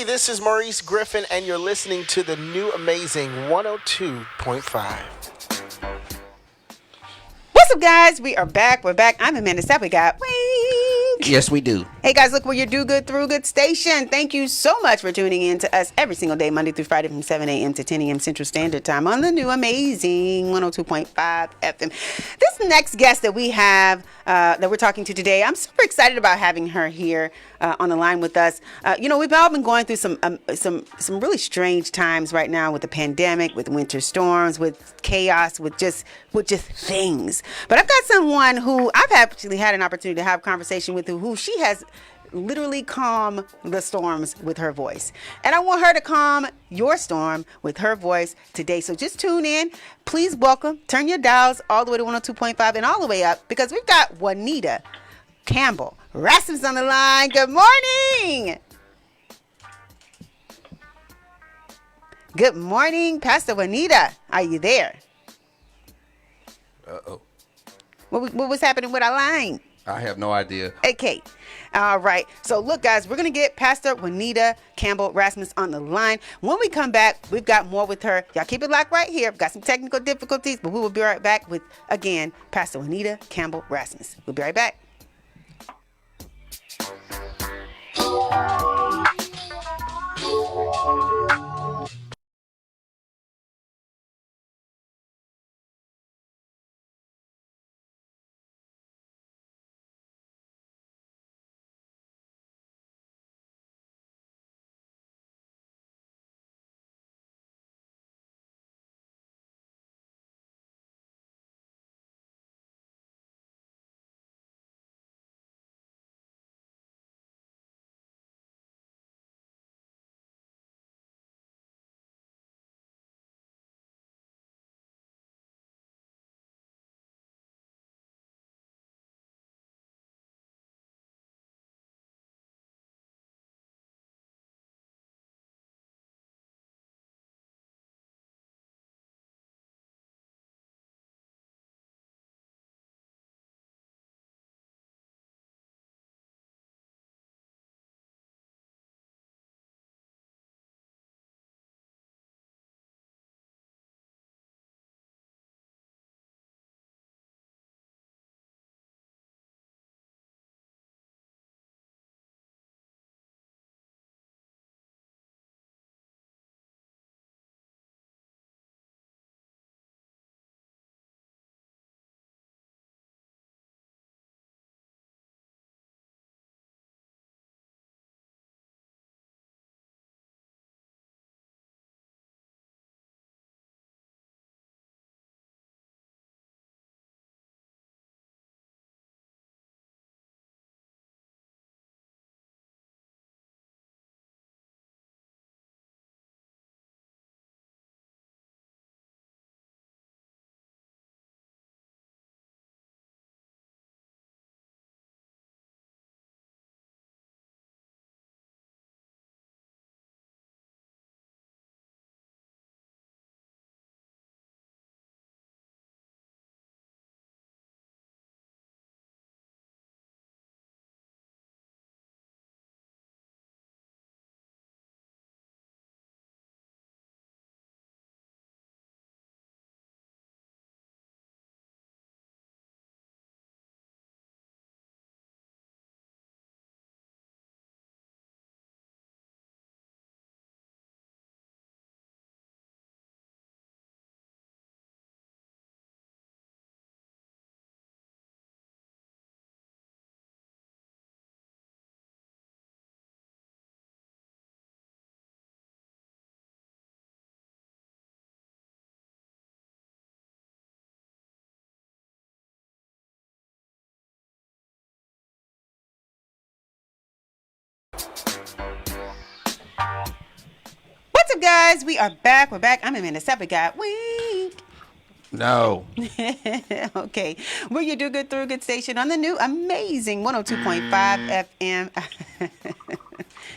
this is Maurice Griffin, and you're listening to the new amazing 102.5. What's up, guys? We are back. We're back. I'm Amanda Sapp. We got Wink. Yes, we do. Hey, guys, look, we're your Do Good Through Good station. Thank you so much for tuning in to us every single day, Monday through Friday from 7 a.m. to 10 a.m. Central Standard Time on the new amazing 102.5 FM. This next guest that we have, that we're talking to today, I'm super excited about having her here on the line with us. We've all been going through some really strange times right now with the pandemic, with winter storms, with chaos, with just things. But I've got someone who I've actually had an opportunity to have a conversation with, who she has literally calmed the storms with her voice. And I want her to calm your storm with her voice today. So just tune in. Please welcome, turn your dials all the way to 102.5 and all the way up, because we've got Juanita Campbell Rasmus on the line. Good morning. Good morning, Pastor Juanita. Are you there? Uh-oh. What was happening with our line? I have no idea. Okay. All right. So look, guys, we're going to get Pastor Juanita Campbell Rasmus on the line. When we come back, we've got more with her. Y'all keep it locked right here. We've got some technical difficulties, but we will be right back with, again, Pastor Juanita Campbell Rasmus. We'll be right back. What's up, guys? We are back. We're back. I'm Amanda Sapp. We got Wink. No. Okay. We're your Do Good Through Good station on the new amazing 102.5 FM.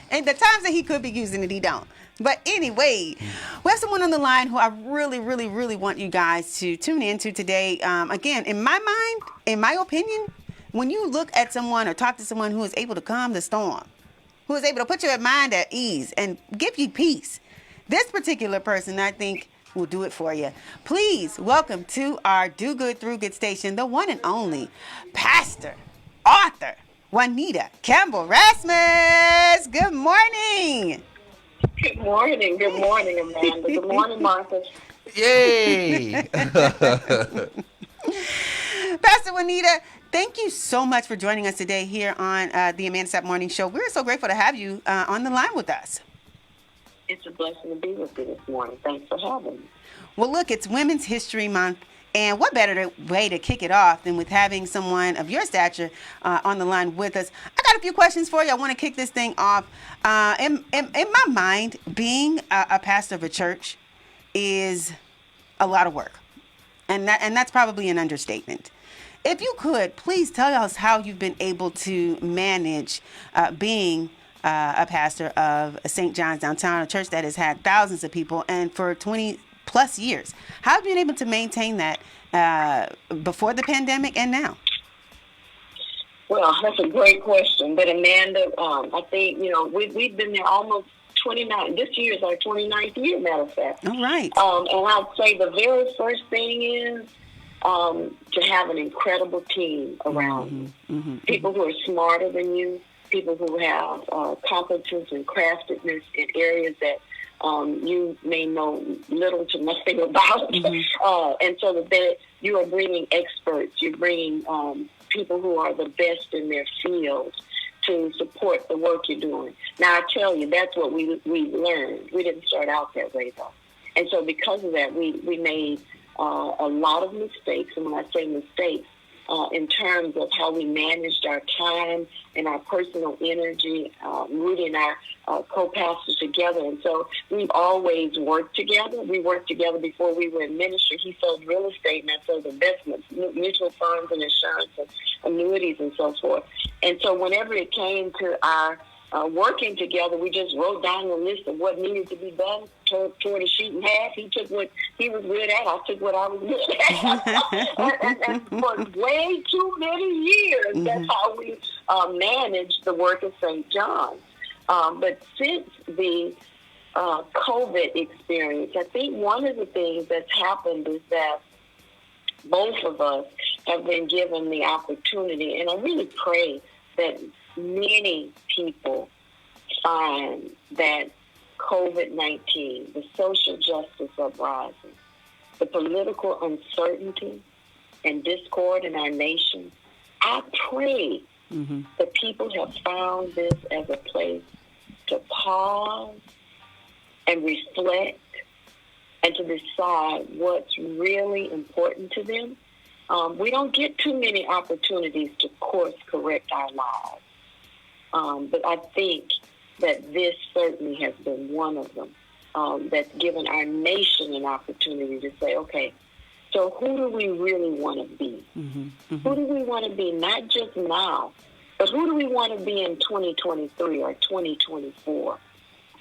And the times that he could be using it, he don't. But anyway, we have someone on the line who I really, really, really want you guys to tune into today. Again, in my mind, in my opinion, when you look at someone or talk to someone who is able to calm the storm, who is able to put your mind at ease and give you peace. This particular person, I think, will do it for you. Please welcome to our Do Good Through Good station, the one and only pastor, author, Juanita Campbell Rasmus. Good morning. Good morning. Good morning, Amanda. Good morning, Martha. Yay! Pastor Juanita, thank you so much for joining us today here on the Amanda Sapp Morning Show. We're so grateful to have you on the line with us. It's a blessing to be with you this morning. Thanks for having me. Well, look, it's Women's History Month, and what better way to kick it off than with having someone of your stature on the line with us. I got a few questions for you. I want to kick this thing off. In my mind, being a pastor of a church is a lot of work, and that's probably an understatement. If you could, please tell us how you've been able to manage being a pastor of St. John's Downtown, a church that has had thousands of people, and for 20 plus years. How have you been able to maintain that before the pandemic and now? Well, that's a great question. But Amanda, I think, we've been there almost 29. This year is our 29th year, matter of fact. All right. And I'd say the very first thing is to have an incredible team around you. People who are smarter than you, people who have competence and craftedness in areas that you may know little to nothing about. And so that you are bringing experts, you're bringing people who are the best in their field to support the work you're doing. Now, I tell you, that's what we learned. We didn't start out that way, though. And so because of that, we made a lot of mistakes. And when I say mistakes, in terms of how we managed our time and our personal energy, rooting our co-pastors together. And so we've always worked together. We worked together before we were in ministry. He sold real estate and I sold investments, mutual funds and insurance and annuities and so forth. And so whenever it came to our working together, we just wrote down a list of what needed to be done, tore the sheet in half. He took what he was good at. I took what I was good at. and for way too many years, that's how we managed the work of St. John's. But since the COVID experience, I think one of the things that's happened is that both of us have been given the opportunity, and I really pray that many people find that COVID-19, the social justice uprising, the political uncertainty and discord in our nation, I pray that people have found this as a place to pause and reflect and to decide what's really important to them. We don't get too many opportunities to course correct our lives. But I think that this certainly has been one of them that's given our nation an opportunity to say, okay, so who do we really want to be? Who do we want to be, not just now, but who do we want to be in 2023 or 2024?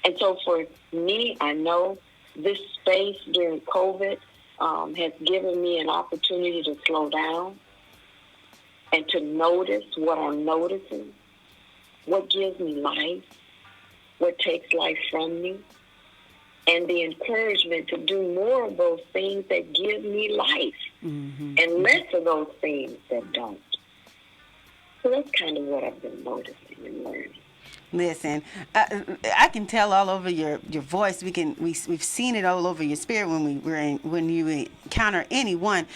And so for me, I know this space during COVID has given me an opportunity to slow down and to notice what I'm noticing, what gives me life, what takes life from me, and the encouragement to do more of those things that give me life and less of those things that don't. So that's kind of what I've been noticing and learning. Listen, I can tell all over your voice. We've seen it all over your spirit when you encounter anyone.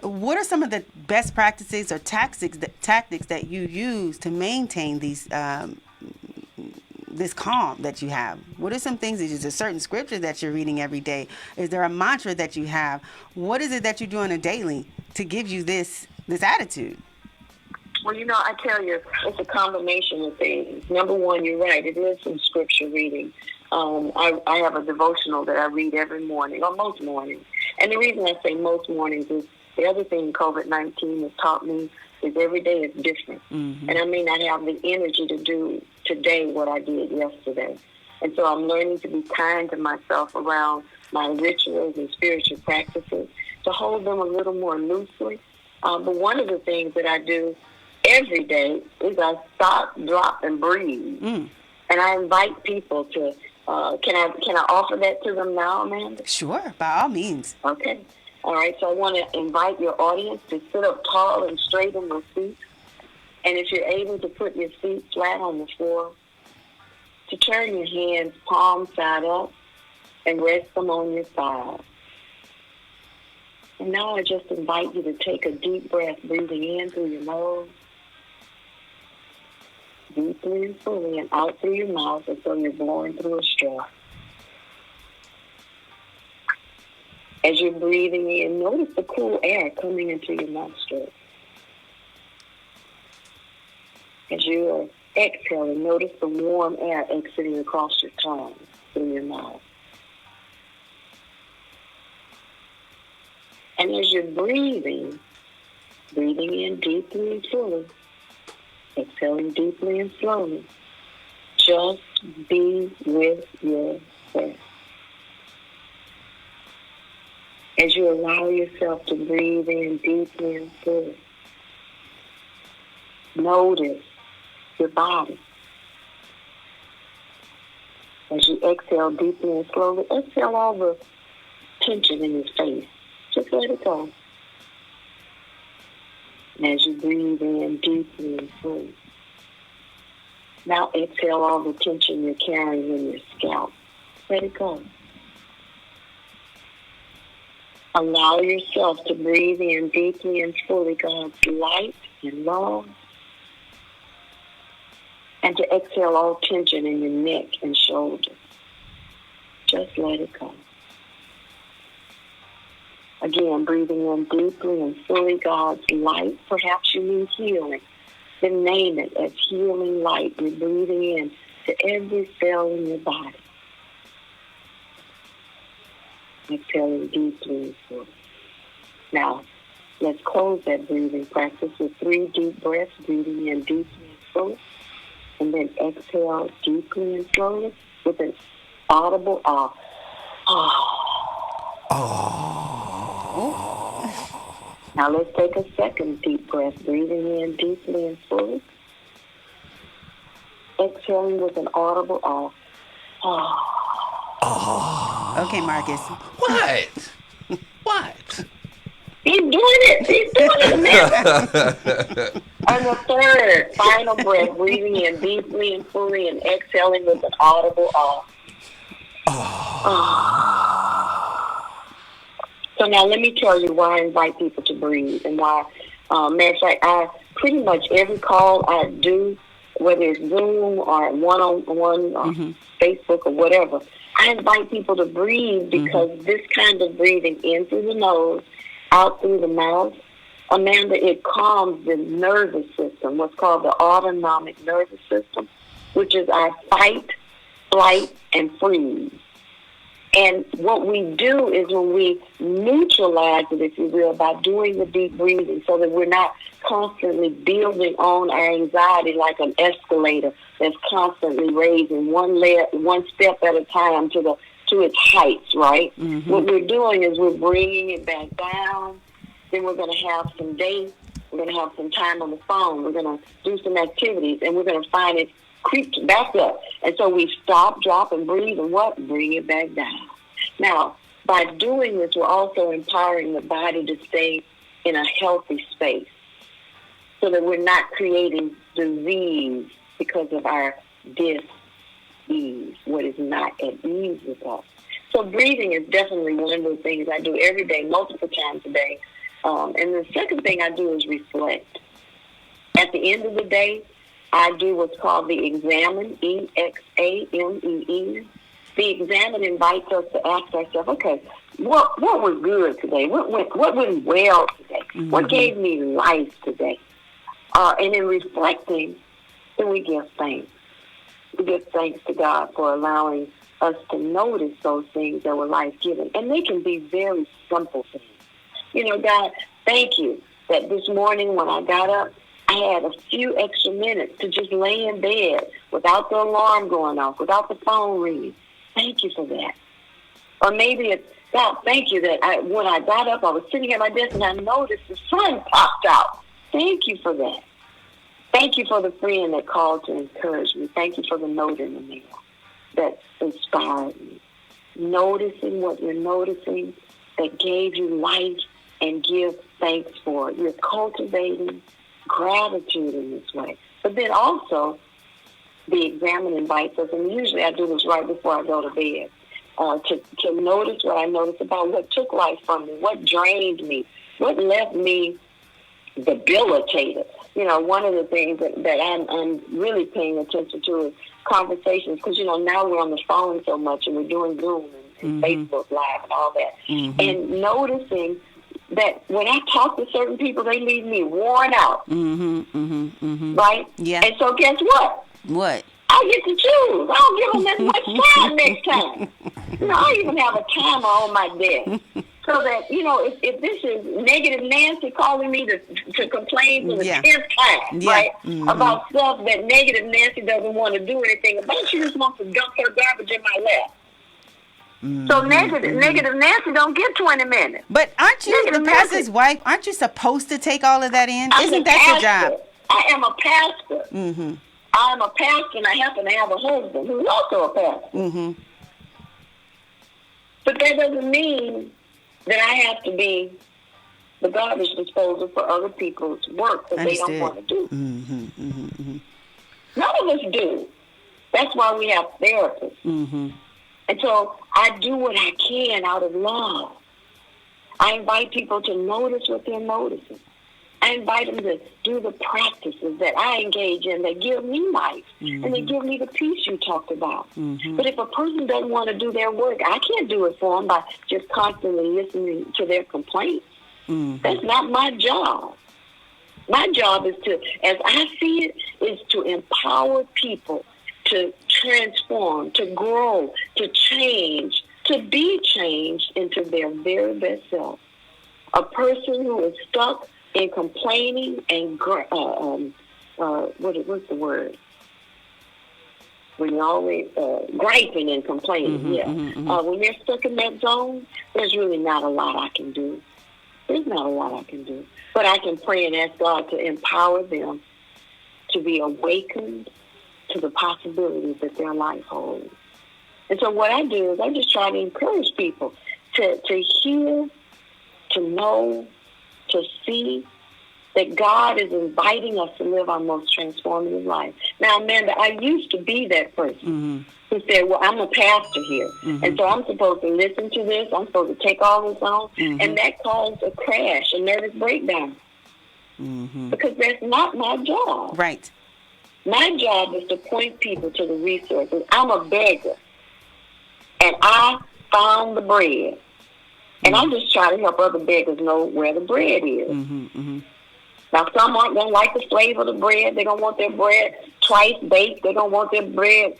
What are some of the best practices or tactics that you use to maintain these this calm that you have? What are some things? Is there a certain scripture that you're reading every day? Is there a mantra that you have? What is it that you do on a daily to give you this attitude? Well, I tell you, it's a combination of things. Number one, you're right. It is some scripture reading. I have a devotional that I read every morning, or most mornings. And the reason I say most mornings is the other thing COVID-19 has taught me is every day is different. And I may not have the energy to do today what I did yesterday. And so I'm learning to be kind to myself around my rituals and spiritual practices, to hold them a little more loosely. But one of the things that I do every day is I stop, drop, and breathe. And I invite people to, can I offer that to them now, Amanda? Sure, by all means. Okay. All right, so I want to invite your audience to sit up tall and straight in their seats. And if you're able to put your feet flat on the floor, to turn your hands palm side up and rest them on your side. And now I just invite you to take a deep breath, breathing in through your nose, deeply and fully, and out through your mouth as though you're blowing through a straw. As you're breathing in, notice the cool air coming into your nostrils. As you are exhaling, notice the warm air exiting across your tongue through your mouth. And as you're breathing in deeply and fully, exhaling deeply and slowly, just be with your breath. As you allow yourself to breathe in deeply and fully, notice your body. As you exhale deeply and slowly, exhale all the tension in your face. Just let it go. And as you breathe in deeply and fully, now exhale all the tension you're carrying in your scalp. Let it go. Allow yourself to breathe in deeply and fully God's light and love. And to exhale all tension in your neck and shoulders. Just let it go. Again, breathing in deeply and fully God's light. Perhaps you need healing. Then name it as healing light. You're breathing in to every cell in your body. Exhaling deeply and fully. Now, let's close that breathing practice with 3 deep breaths, breathing in deeply and fully. And then exhale deeply and slowly with an audible ah. Now let's take a second deep breath, breathing in deeply and fully. Exhaling with an audible ah. Okay, Marcus. What? He's doing it, man. And the third, final breath, breathing in deeply and fully and exhaling with an audible So now let me tell you why I invite people to breathe and why, matter of fact, I pretty much every call I do, whether it's Zoom or one-on-one or Facebook or whatever, I invite people to breathe because this kind of breathing in through the nose, out through the mouth, Amanda, it calms the nervous system, what's called the autonomic nervous system, which is our fight, flight, and freeze. And what we do is when we neutralize it, if you will, by doing the deep breathing so that we're not constantly building on our anxiety like an escalator that's constantly raising one step at a time to its heights, right? What we're doing is we're bringing it back down. Then we're going to have some days. We're going to have some time on the phone. We're going to do some activities, and we're going to find it creeped back up. And so we stop, drop, and breathe, and what? Bring it back down. Now, by doing this, we're also empowering the body to stay in a healthy space so that we're not creating disease because of our dis-ease, what is not at ease with us. So breathing is definitely one of the things I do every day, multiple times a day. And the second thing I do is reflect. At the end of the day, I do what's called the examine, EXAMEN. The examine invites us to ask ourselves, okay, what was good today? What went well today? What gave me life today? And in reflecting, then we give thanks. We give thanks to God for allowing us to notice those things that were life-giving. And they can be very simple things. You know, God, thank you that this morning when I got up, I had a few extra minutes to just lay in bed without the alarm going off, without the phone ringing. Thank you for that. Or maybe it's, God, thank you that when I got up, I was sitting at my desk and I noticed the sun popped out. Thank you for that. Thank you for the friend that called to encourage me. Thank you for the note in the mail that inspired me. Noticing what you're noticing that gave you life and give thanks for it. You're cultivating gratitude in this way. But then also, the examine invites us, and usually I do this right before I go to bed, to notice what I notice about what took life from me, what drained me, what left me debilitated. You know, one of the things that I'm really paying attention to is conversations, because, you know, now we're on the phone so much and we're doing Zoom and Facebook Live and all that. And noticing that when I talk to certain people, they leave me worn out. Right? Yeah. And so guess what? What? I get to choose. I don't give them that much time next time. You know, I even have a timer on my desk. So that, you know, if this is negative Nancy calling me to complain for the 10th time, right, about stuff that negative Nancy doesn't want to do anything about, she just wants to dump her garbage in my lap. So negative Nancy don't get 20 minutes. But aren't you the pastor's wife? Aren't you supposed to take all of that in? Isn't that your job? I am a pastor. I'm a pastor, and I happen to have a husband who's also a pastor. But that doesn't mean that I have to be the garbage disposal for other people's work that they don't want to do. None of us do. That's why we have therapists. And so I do what I can out of love. I invite people to notice what they're noticing. I invite them to do the practices that I engage in that give me life and they give me the peace you talked about. But if a person doesn't want to do their work, I can't do it for them by just constantly listening to their complaints. That's not my job. My job is to, as I see it, is to empower people to transform, to grow, to change, to be changed into their very best self. A person who is stuck in complaining and what's the word? When you're always griping and complaining, when you're stuck in that zone, there's really not a lot I can do. There's not a lot I can do. But I can pray and ask God to empower them to be awakened to the possibilities that their life holds. And so what I do is I just try to encourage people to hear, to know, to see that God is inviting us to live our most transformative life. Now, Amanda, I used to be that person who said, well, I'm a pastor here, and so I'm supposed to listen to this, I'm supposed to take all this on, and that caused a crash, a nervous breakdown, because that's not my job. Right. My job is to point people to the resources. I'm a beggar, and I found the bread. And I just try to help other beggars know where the bread is. Now, some aren't going to like the flavor of the bread. They're going to want their bread twice baked. They're going to want their bread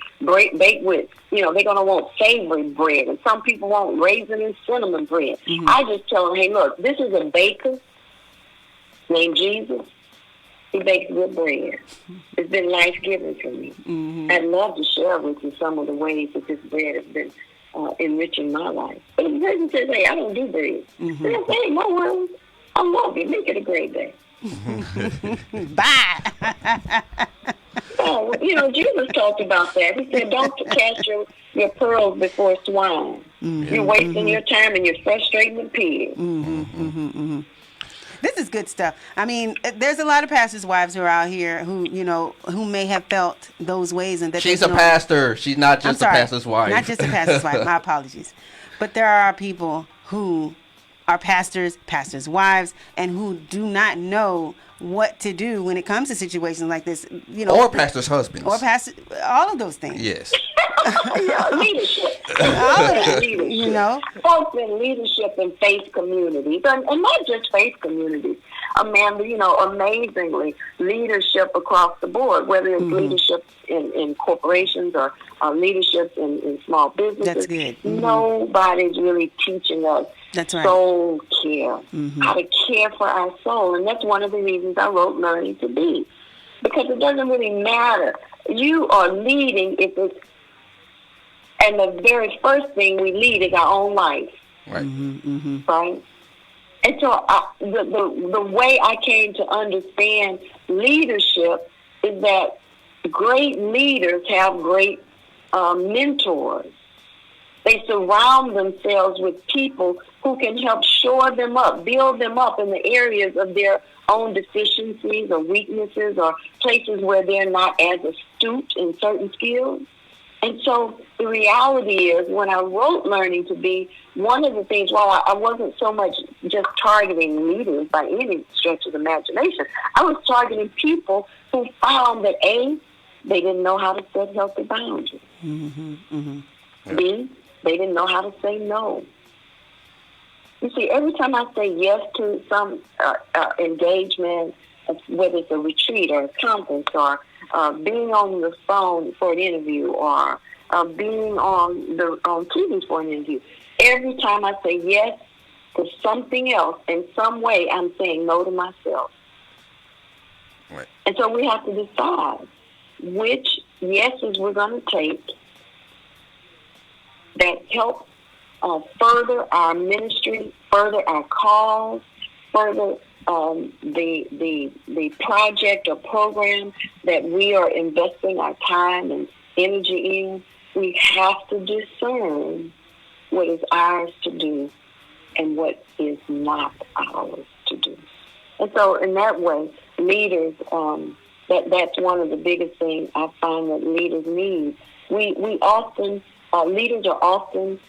baked with, you know, they're going to want savory bread. And some people want raisin and cinnamon bread. I just tell them, hey, look, this is a baker named Jesus. He bakes good bread. It's been life-giving for me. I'd love to share with you some of the ways that this bread has been enriching my life. But if a person says, hey, I don't do bread, then I say, hey, no worries. I love you. Make it a great day. Bye. Oh, you know, Jesus talked about that. He said, don't cast your pearls before swine. You're wasting your time and you're frustrating the pigs. This is good stuff. I mean, there's a lot of pastors' wives who are out here who, you know, who may have felt those ways. And that she's a pastor. She's not just a pastor's wife. Not just a pastor's wife. My apologies. But there are people who are pastors' wives, and who do not know what to do when it comes to situations like this. You know, or pastors' husbands. Or all of those things. Yes. Leadership. All of it, you know. Folks in leadership in faith communities, and not just faith communities. Amanda, you know, amazingly, leadership across the board, whether it's leadership in corporations or leadership in small businesses. That's good. Nobody's really teaching us soul care, how to care for our soul. And that's one of the reasons I wrote Learning to Be. Because it doesn't really matter. You are leading if it's, and the very first thing we lead is our own life. Right. Right? And so the way I came to understand leadership is that great leaders have great mentors. They surround themselves with people who can help shore them up, build them up in the areas of their own deficiencies or weaknesses or places where they're not as astute in certain skills. And so the reality is, when I wrote Learning to Be, one of the things, while I wasn't so much just targeting leaders by any stretch of the imagination, I was targeting people who found that A, they didn't know how to set healthy boundaries. Mm-hmm, mm-hmm. B, they didn't know how to say no. You see, every time I say yes to some engagement, whether it's a retreat or a conference or being on the phone for an interview or being on TV for an interview, every time I say yes to something else, in some way, I'm saying no to myself. Right. And so we have to decide which yeses we're going to take that help further our ministry, further our cause, further the project or program that we are investing our time and energy in. We have to discern what is ours to do and what is not ours to do. And so in that way, leaders, that's one of the biggest things I find that leaders need. We often, leaders are often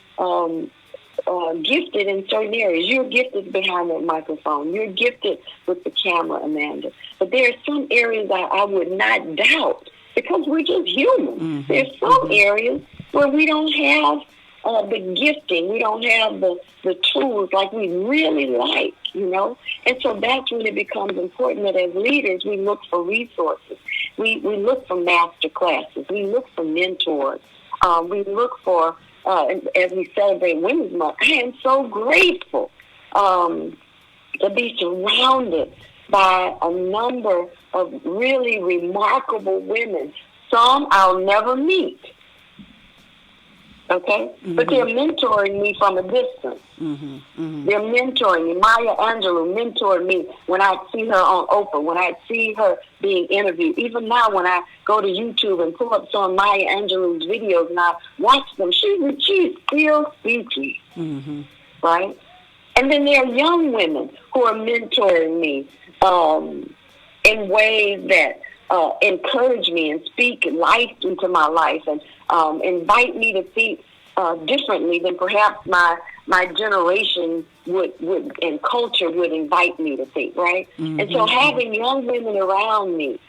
gifted in certain areas. You're gifted behind that microphone. You're gifted with the camera, Amanda. But there are some areas I would not doubt, because we're just human. Mm-hmm. There's some areas where we don't have the gifting. We don't have the tools like we really like, you know. And so that's when it becomes important that as leaders we look for resources. We look for master classes. We look for mentors. We look for, as we celebrate Women's Month, I am so grateful to be surrounded by a number of really remarkable women. Some I'll never meet, okay? Mm-hmm. But they're mentoring me from a distance. Mm-hmm. Mm-hmm. They're mentoring me. Maya Angelou mentored me when I see her on Oprah, when I see her being interviewed. Even now when I go to YouTube and pull up some of Maya Angelou's videos and I watch them, she's still speaking, mm-hmm. right? And then there are young women who are mentoring me in ways that encourage me and speak life into my life and invite me to think differently than perhaps my generation would and culture would invite me to think, right? Mm-hmm. And so having young women around me,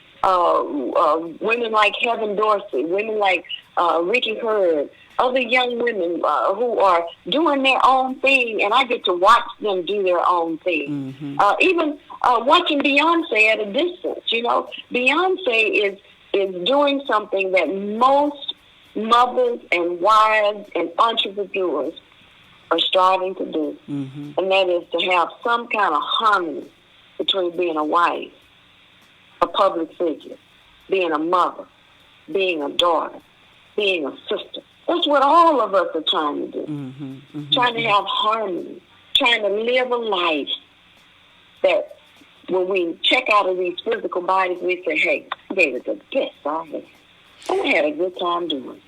women like Heaven Dorsey, women like Ricky Hurd, other young women who are doing their own thing, and I get to watch them do their own thing. Mm-hmm. Even watching Beyonce at a distance, you know, Beyonce is doing something that most mothers and wives and entrepreneurs are striving to do, mm-hmm. and that is to have some kind of harmony between being a wife, a public figure, being a mother, being a daughter, being a sister. That's what all of us are trying to do. Mm-hmm, mm-hmm, trying to have harmony, trying to live a life that when we check out of these physical bodies, we say, hey, I gave it the best I had. And I had a good time doing it.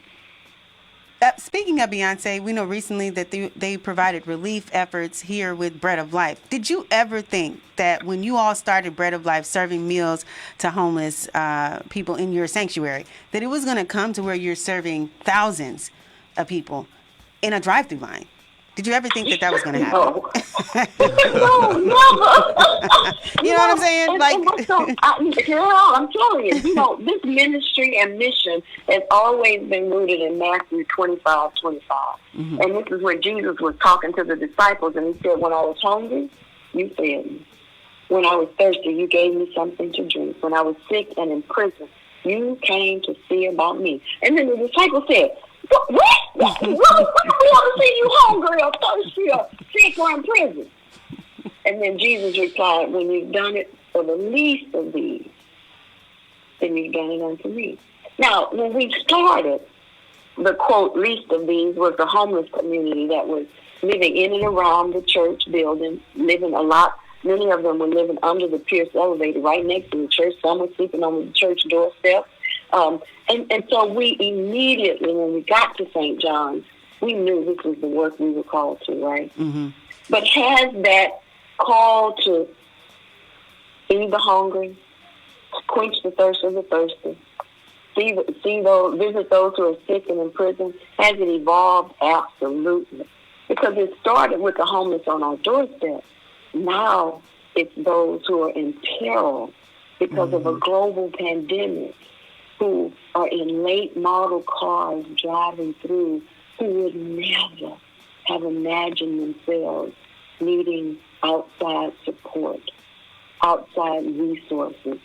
Speaking of Beyonce, we know recently that they provided relief efforts here with Bread of Life. Did you ever think that when you all started Bread of Life, serving meals to homeless people in your sanctuary, that it was going to come to where you're serving thousands of people in a drive-through line? Did you ever think that was going to happen? No, never. You know what I'm saying? Girl, I'm telling you, you know, this ministry and mission has always been rooted in Matthew 25:25. Mm-hmm. And this is where Jesus was talking to the disciples, and he said, when I was hungry, you fed me. When I was thirsty, you gave me something to drink. When I was sick and in prison, you came to see about me. And then the disciples said, what? We want to see you hungry or thirsty or sick or in prison. And then Jesus replied, when you've done it for the least of these, then you've done it unto me. Now, when we started, the quote, least of these was the homeless community that was living in and around the church building, living a lot Many of them were living under the Pierce elevator right next to the church. Some were sleeping on the church doorstep. And so we immediately, when we got to St. John's, we knew this was the work we were called to, right? Mm-hmm. But has that call to feed the hungry, quench the thirst of the thirsty, visit those who are sick and in prison, has it evolved? Absolutely. Because it started with the homeless on our doorstep. Now it's those who are in peril because of a global pandemic, who are in late model cars driving through, who would never have imagined themselves needing outside support, outside resources,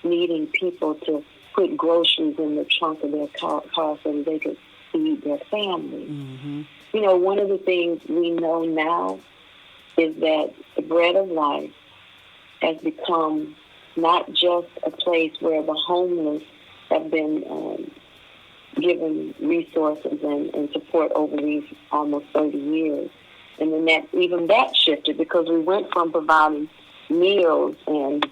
needing people to put groceries in the trunk of their car so that they could feed their family. Mm-hmm. You know, one of the things we know now is that the bread of life has become not just a place where the homeless have been given resources and support over these almost 30 years. And then that shifted, because we went from providing meals and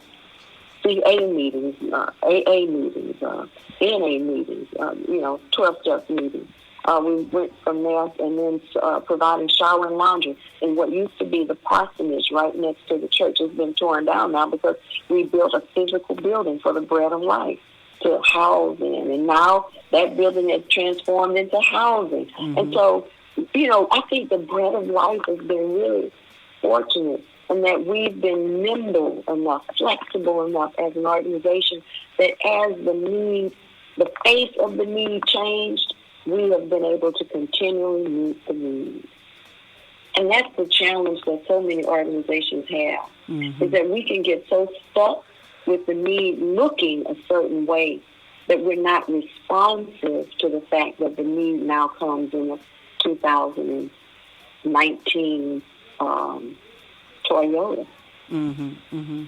CA meetings, AA meetings, NA meetings, 12-step meetings. We went from there and then providing shower and laundry. And what used to be the parsonage right next to the church has been torn down now, because we built a physical building for the bread of life to house in. And now that building has transformed into housing. Mm-hmm. And so, I think the bread of life has been really fortunate, and that we've been nimble enough, flexible enough as an organization, that as the face of the need changed, we have been able to continually meet the need. And that's the challenge that so many organizations have, mm-hmm. is that we can get so stuck with the need looking a certain way that we're not responsive to the fact that the need now comes in a 2019 Toyota. Mm-hmm, mm-hmm.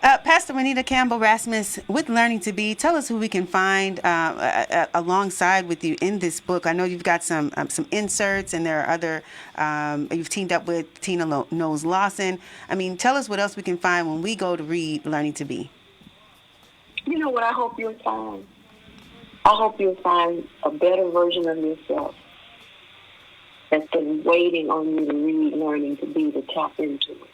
Pastor Juanita Campbell Rasmus, with Learning to Be, tell us who we can find alongside with you in this book. I know you've got some inserts, and there are other, you've teamed up with Tina Knowles Lawson. I mean, tell us what else we can find when we go to read Learning to Be. You know what I hope you'll find? I hope you'll find a better version of yourself that's been waiting on you to read Learning to Be, to tap into it.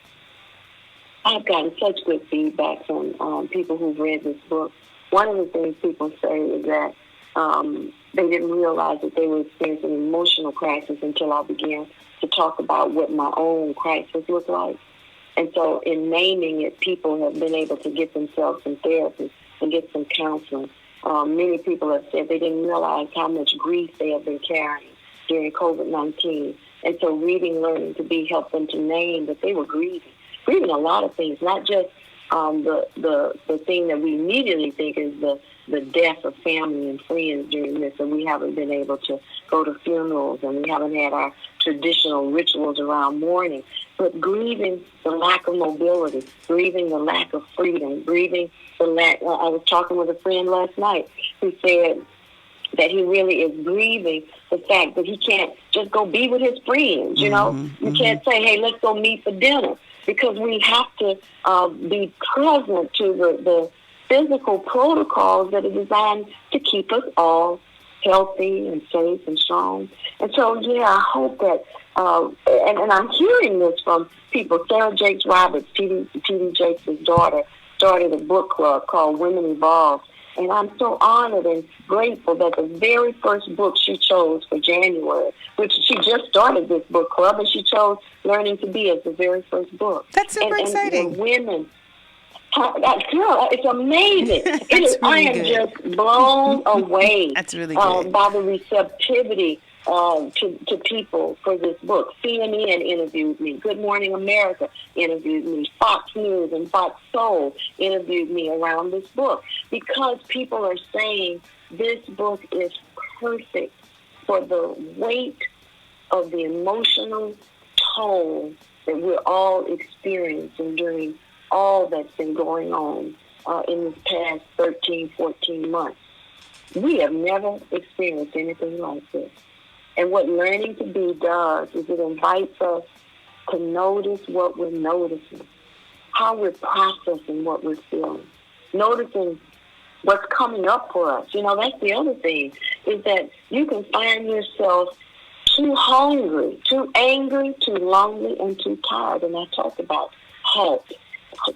I've gotten such good feedback from people who've read this book. One of the things people say is that they didn't realize that they were experiencing an emotional crisis until I began to talk about what my own crisis looked like. And so in naming it, people have been able to get themselves some therapy and get some counseling. Many people have said they didn't realize how much grief they have been carrying during COVID-19. And so reading Learning to Be helped them to name that they were grieving a lot of things, not just the thing that we immediately think is the death of family and friends during this, and we haven't been able to go to funerals, and we haven't had our traditional rituals around mourning, but grieving the lack of mobility, grieving the lack of freedom, grieving the lack. I was talking with a friend last night who said that he really is grieving the fact that he can't just go be with his friends, you know? You can't say, hey, let's go meet for dinner, because we have to be present to the physical protocols that are designed to keep us all healthy and safe and strong. And so, I hope that, and I'm hearing this from people. Sarah Jakes Roberts, T.D. Jakes' daughter, started a book club called Women Evolve. And I'm so honored and grateful that the very first book she chose for January, which she just started this book club, and she chose Learning to Be as the very first book. That's super exciting. And women, it's amazing. I am just blown away That's really good. by the receptivity to people for this book. CNN interviewed me. Good Morning America interviewed me. Fox News and Fox Soul interviewed me around this book, because people are saying this book is perfect for the weight of the emotional toll that we're all experiencing during all that's been going on in this past 13, 14 months. We have never experienced anything like this. And what Learning to Be does is it invites us to notice what we're noticing, how we're processing what we're feeling, noticing what's coming up for us. That's the other thing, is that you can find yourself too hungry, too angry, too lonely, and too tired. And I talked about health.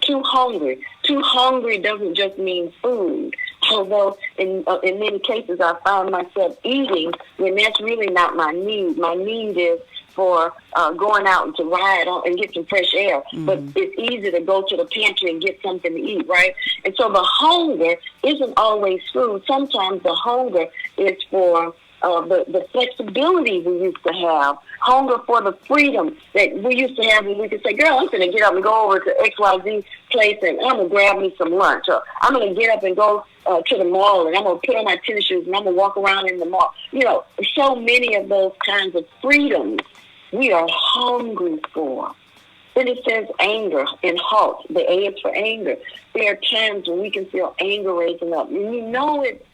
Too hungry. Too hungry doesn't just mean food. Although in many cases I find myself eating when that's really not my need. My need is for going out and to ride on and get some fresh air. Mm-hmm. But it's easy to go to the pantry and get something to eat, right? And so the hunger isn't always food. Sometimes the hunger is for the flexibility we used to have, hunger for the freedom that we used to have when we could say, girl, I'm going to get up and go over to XYZ place and I'm going to grab me some lunch. Or I'm going to get up and go to the mall and I'm going to put on my tennis shoes and I'm going to walk around in the mall. So many of those kinds of freedoms we are hungry for. Then it says anger and halt. The A is for anger. There are times when we can feel anger raising up. And it.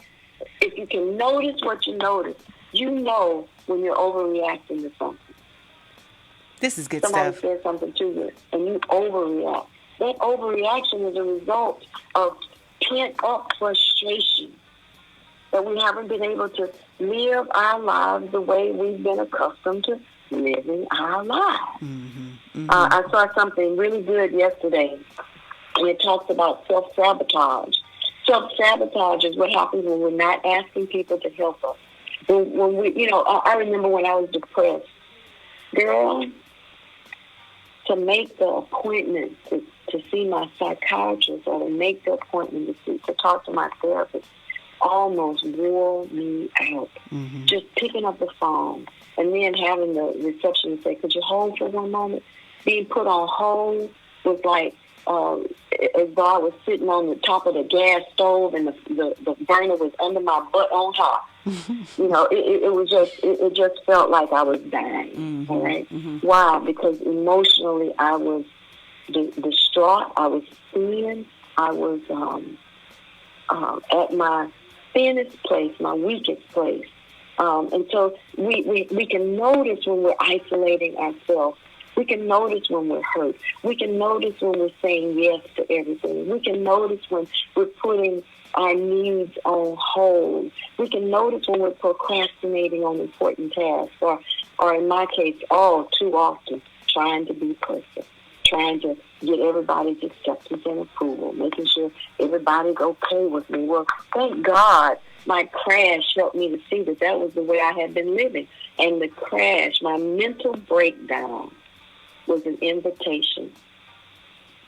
If you can notice what you notice, you know when you're overreacting to something. This is good Somebody stuff. says something to you, and you overreact. That overreaction is a result of pent-up frustration that we haven't been able to live our lives the way we've been accustomed to living our lives. Mm-hmm. Mm-hmm. I saw something really good yesterday, and it talks about self-sabotage. Self-sabotage is what happens when we're not asking people to help us. When we, I remember when I was depressed, girl, to make the appointment to see my psychiatrist or to make the appointment to talk to my therapist almost wore me out. Mm-hmm. Just picking up the phone and then having the receptionist say, could you hold for one moment? Being put on hold was like, as though I was sitting on the top of the gas stove and the burner was under my butt on top. It just felt like I was dying. Mm-hmm. All right. Mm-hmm. Why? Because emotionally I was distraught. I was thin. I was at my thinnest place, my weakest place. And so we can notice when we're isolating ourselves. We can notice when we're hurt. We can notice when we're saying yes to everything. We can notice when we're putting our needs on hold. We can notice when we're procrastinating on important tasks, or in my case, too often, trying to be perfect, trying to get everybody's acceptance and approval, making sure everybody's okay with me. Well, thank God my crash helped me to see that was the way I had been living. And the crash, my mental breakdown, was an invitation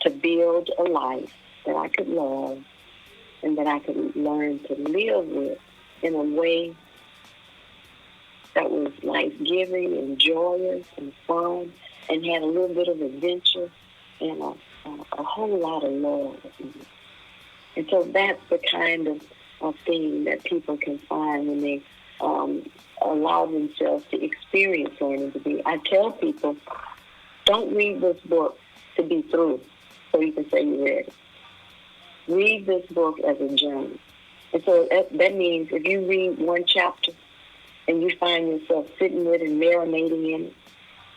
to build a life that I could love and that I could learn to live with in a way that was life-giving and joyous and fun and had a little bit of adventure and a whole lot of love. And so that's the kind of thing that people can find when they allow themselves to experience learning to be. I tell people, don't read this book to be through so you can say you read it. Read this book as a journey. And so that means if you read one chapter and you find yourself sitting with and marinating in it,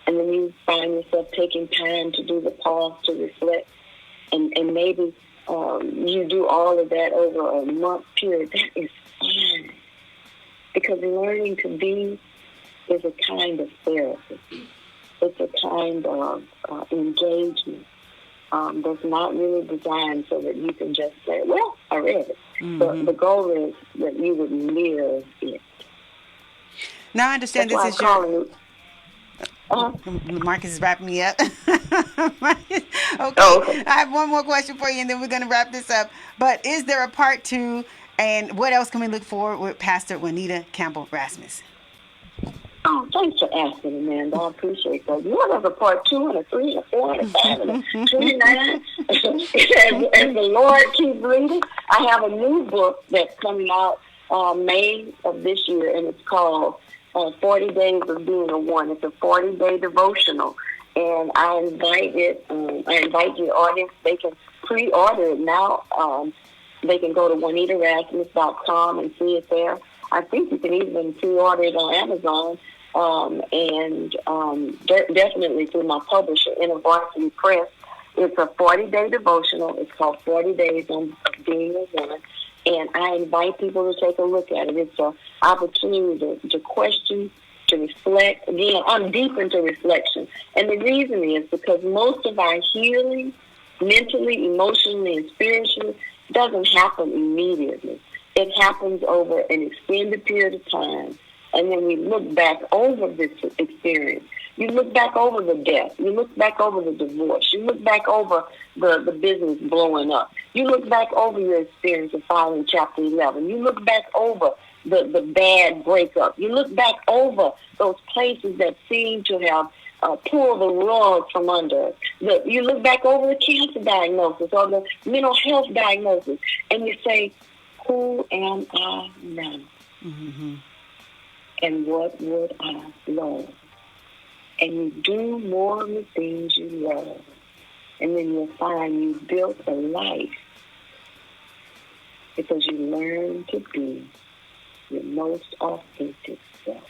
and then you find yourself taking time to do the pause to reflect, and maybe you do all of that over a month period, that is fine. Because learning to be is a kind of therapy. It's a kind of engagement that's not really designed so that you can just say, well, I read it. Mm-hmm. But the goal is that you would live it. Now I understand that's this is your... Marcus is wrapping me up. Okay. I have one more question for you, and then we're going to wrap this up. But is there a part 2, and what else can we look for with Pastor Juanita Campbell Rasmus? Oh, thanks for asking, Amanda. I appreciate that. You want to have a part 2 and a 3 and a 4 and a 5 and a 29? and the Lord keeps leading. I have a new book that's coming out May of this year, and it's called 40 Days of Being a One. It's a 40-day devotional, and I invite your audience. They can pre-order it now. They can go to JuanitaRasmus.com and see it there. I think you can even pre-order it on Amazon. definitely through my publisher, InterVarsity Press. It's a 40-day devotional. It's called 40 Days on Being a Woman. And I invite people to take a look at it. It's an opportunity to question, to reflect. Again, I'm deep into reflection. And the reason is because most of our healing, mentally, emotionally, and spiritually, doesn't happen immediately. It happens over an extended period of time. And then we look back over this experience. You look back over the death. You look back over the divorce. You look back over the business blowing up. You look back over your experience of filing Chapter 11. You look back over the bad breakup. You look back over those places that seem to have pulled the rug from under us. You look back over the cancer diagnosis or the mental health diagnosis, and you say, who am I now? Mm-hmm. And what would I love? And you do more of the things you love. And then you'll find you built a life because you learn to be your most authentic self.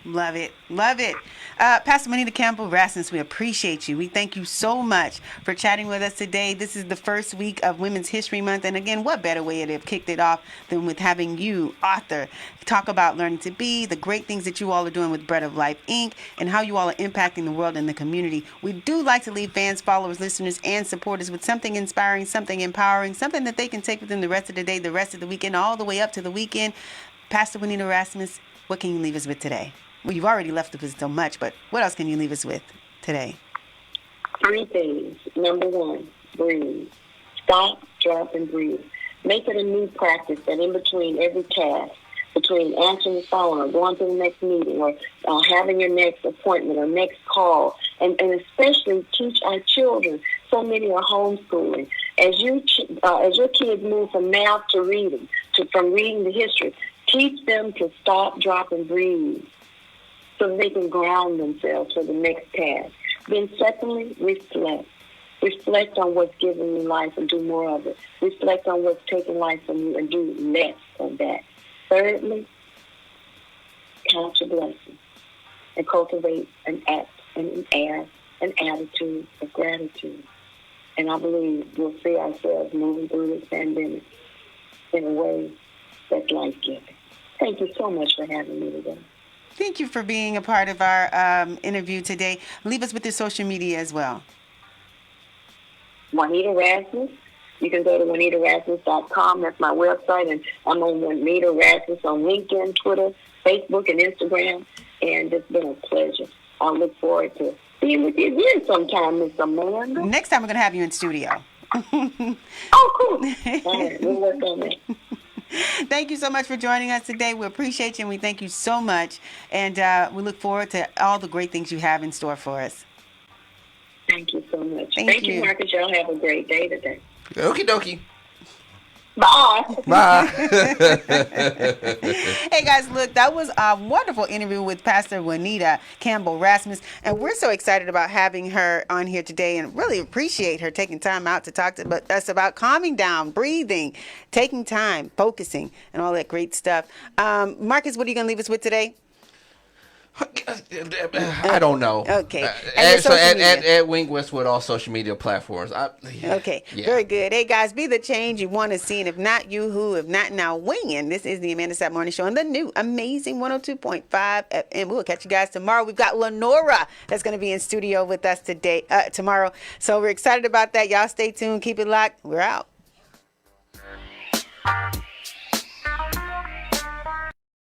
Love it. Love it. Pastor Juanita Campbell Rasmus, we appreciate you. We thank you so much for chatting with us today. This is the first week of Women's History Month. And again, what better way to have kicked it off than with having you, author, talk about learning to be, the great things that you all are doing with Bread of Life, Inc., and how you all are impacting the world and the community. We do like to leave fans, followers, listeners, and supporters with something inspiring, something empowering, something that they can take with them the rest of the day, the rest of the weekend, all the way up to the weekend. Pastor Juanita Rasmus, what can you leave us with today? Well, you've already left us so much, but what else can you leave us with today? 3 things. Number 1, breathe. Stop, drop, and breathe. Make it a new practice that in between every task, between answering the phone or going to the next meeting or having your next appointment or next call, and especially teach our children. So many are homeschooling. As your kids move from math to reading, from reading to history, teach them to stop, drop, and breathe, so that they can ground themselves for the next task. Then secondly, reflect. Reflect on what's giving you life and do more of it. Reflect on what's taking life from you and do less of that. Thirdly, count your blessings and cultivate an attitude of gratitude. And I believe we'll see ourselves moving through this pandemic in a way that's life-giving. Thank you so much for having me today. Thank you for being a part of our interview today. Leave us with your social media as well. Juanita Rasmus. You can go to JuanitaRasmus.com. That's my website. And I'm on Juanita Rasmus on LinkedIn, Twitter, Facebook, and Instagram. And it's been a pleasure. I look forward to being with you again sometime, Miss Amanda. Next time we're going to have you in studio. Oh, cool. All right, we'll work on that. Thank you so much for joining us today. We appreciate you and we thank you so much. And we look forward to all the great things you have in store for us. Thank you so much. Thank you, you. Marcus. Y'all have a great day today. Okie dokie. Bye. Bye. Hey guys, look, that was a wonderful interview with Pastor Juanita Campbell Rasmus, and we're so excited about having her on here today and really appreciate her taking time out to talk to us about calming down, breathing, taking time, focusing, and all that great stuff. Marcus, what are you going to leave us with today? I don't know. Okay. At Wing Westwood, all social media platforms. Okay. Yeah. Very good. Hey, guys, be the change you want to see. And if not you, who? If not now, winging. This is the Amanda Sapp Morning Show on the new amazing 102.5 FM. We'll catch you guys tomorrow. We've got Lenora that's going to be in studio with us tomorrow. So we're excited about that. Y'all stay tuned. Keep it locked. We're out.